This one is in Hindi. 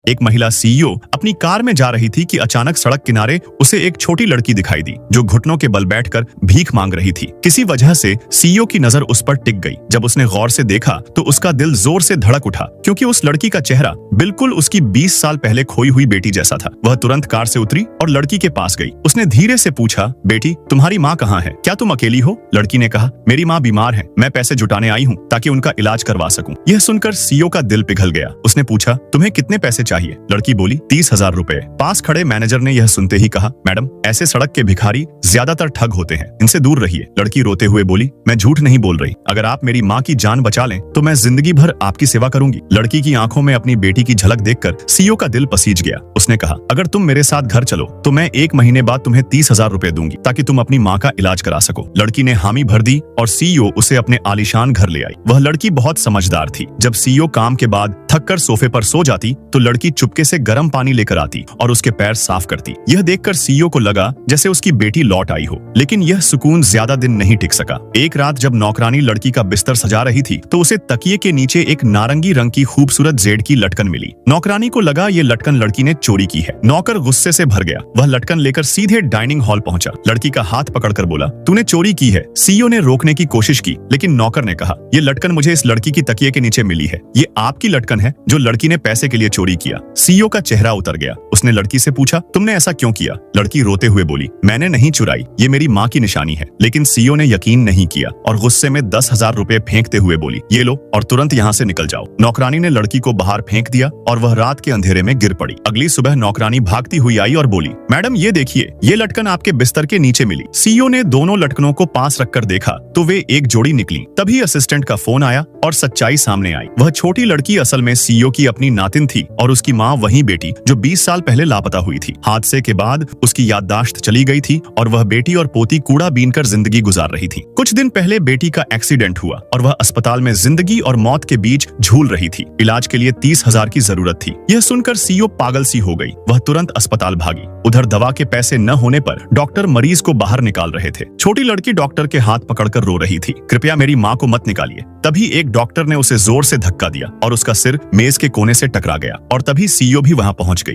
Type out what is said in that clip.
एक महिला सीईओ अपनी कार में जा रही थी कि अचानक सड़क किनारे उसे एक छोटी लड़की दिखाई दी जो घुटनों के बल बैठकर भीख मांग रही थी। किसी वजह से सीईओ की नजर उस पर टिक गई। जब उसने गौर से देखा तो उसका दिल जोर से धड़क उठा, क्योंकि उस लड़की का चेहरा बिल्कुल उसकी 20 साल पहले खोई हुई बेटी जैसा था। वह तुरंत कार से उतरी और लड़की के पास गई। उसने धीरे से पूछा, बेटी तुम्हारी माँ कहाँ है? क्या तुम अकेली हो? लड़की ने कहा, मेरी माँ बीमार है, मैं पैसे जुटाने आई हूँ ताकि उनका इलाज करवा सकूं। यह सुनकर सीईओ का दिल पिघल गया। उसने पूछा, तुम्हें कितने पैसे चाहिए? लड़की बोली, 30,000 रुपए। पास खड़े मैनेजर ने यह सुनते ही कहा, मैडम ऐसे सड़क के भिखारी ज्यादातर ठग होते हैं, इनसे दूर रहिए। लड़की रोते हुए बोली, मैं झूठ नहीं बोल रही, अगर आप मेरी माँ की जान बचा लें तो मैं जिंदगी भर आपकी सेवा करूंगी। लड़की की आंखों में अपनी बेटी की झलक देखकर सीईओ का दिल पसीज गया। उसने कहा, अगर तुम मेरे साथ घर चलो तो मैं 1 महीने बाद तुम्हें 30,000 रुपए दूंगी ताकि तुम अपनी माँ का इलाज करा सको। लड़की ने हामी भर दी और सीईओ उसे अपने आलीशान घर ले आई। वह लड़की बहुत समझदार थी। जब सीईओ काम के बाद थककर सोफे पर सो जाती तो लड़की चुपके से गर्म पानी लेकर आती और उसके पैर साफ करती। यह देखकर सीईओ को लगा जैसे उसकी बेटी लौट आई हो। लेकिन यह सुकून ज्यादा दिन नहीं टिक सका। एक रात जब नौकरानी लड़की का बिस्तर सजा रही थी तो उसे तकिए के नीचे एक नारंगी रंग की खूबसूरत जेड की लटकन मिली। नौकरानी को लगा ये लटकन लड़की ने चोरी की है। नौकर गुस्से से भर गया। वह लटकन लेकर सीधे डाइनिंग हॉल पहुंचा। लड़की का हाथ पकड़कर बोला, तूने चोरी की है। सीईओ ने रोकने की कोशिश की, लेकिन नौकर ने कहा, ये लटकन मुझे इस लड़की की तकिए के नीचे मिली है। ये आपकी लटकन है जो लड़की ने पैसे के लिए चोरी किया। सीईओ का चेहरा उतर गया। उसने लड़की से पूछा, तुमने ऐसा क्यों किया? लड़की रोते हुए बोली, मैंने नहीं चुराई, ये मेरी माँ की निशानी है। लेकिन सीईओ ने यकीन नहीं किया और गुस्से में 10,000 रुपए फेंकते हुए बोली, ये लो और तुरंत यहाँ से निकल जाओ। नौकरानी ने लड़की को बाहर फेंक दिया और वह रात के अंधेरे में गिर पड़ी। अगली सुबह नौकरानी भागती हुई आई और बोली, मैडम ये देखिए, ये लटकन आपके बिस्तर के नीचे मिली। सीईओ ने दोनों लटकनों को पास रखकर देखा तो वे एक जोड़ी निकली। तभी असिस्टेंट का फोन आया और सच्चाई सामने आई। वह छोटी लड़की असल में सीईओ की अपनी नातिन थी और उसकी माँ वही बेटी जो 20 साल पहले लापता हुई थी। हादसे के बाद उसकी याददाश्त चली गई थी और वह बेटी और पोती कूड़ा बीनकर जिंदगी गुजार रही थी। कुछ दिन पहले बेटी का एक्सीडेंट हुआ और वह अस्पताल में जिंदगी और मौत के बीच झूल रही थी। इलाज के लिए 30,000 की जरूरत थी। यह सुनकर सीईओ पागल सी हो गई। वह तुरंत अस्पताल भागी। उधर दवा के पैसे न होने पर डॉक्टर मरीज को बाहर निकाल रहे थे। छोटी लड़की डॉक्टर के हाथ पकड़कर रो रही थी, कृपया मेरी माँ को मत निकालिए। तभी एक डॉक्टर ने उसे जोर से धक्का दिया और उसका सिर मेज के कोने से टकरा गया और तभी सीईओ भी वहां पहुंच गई।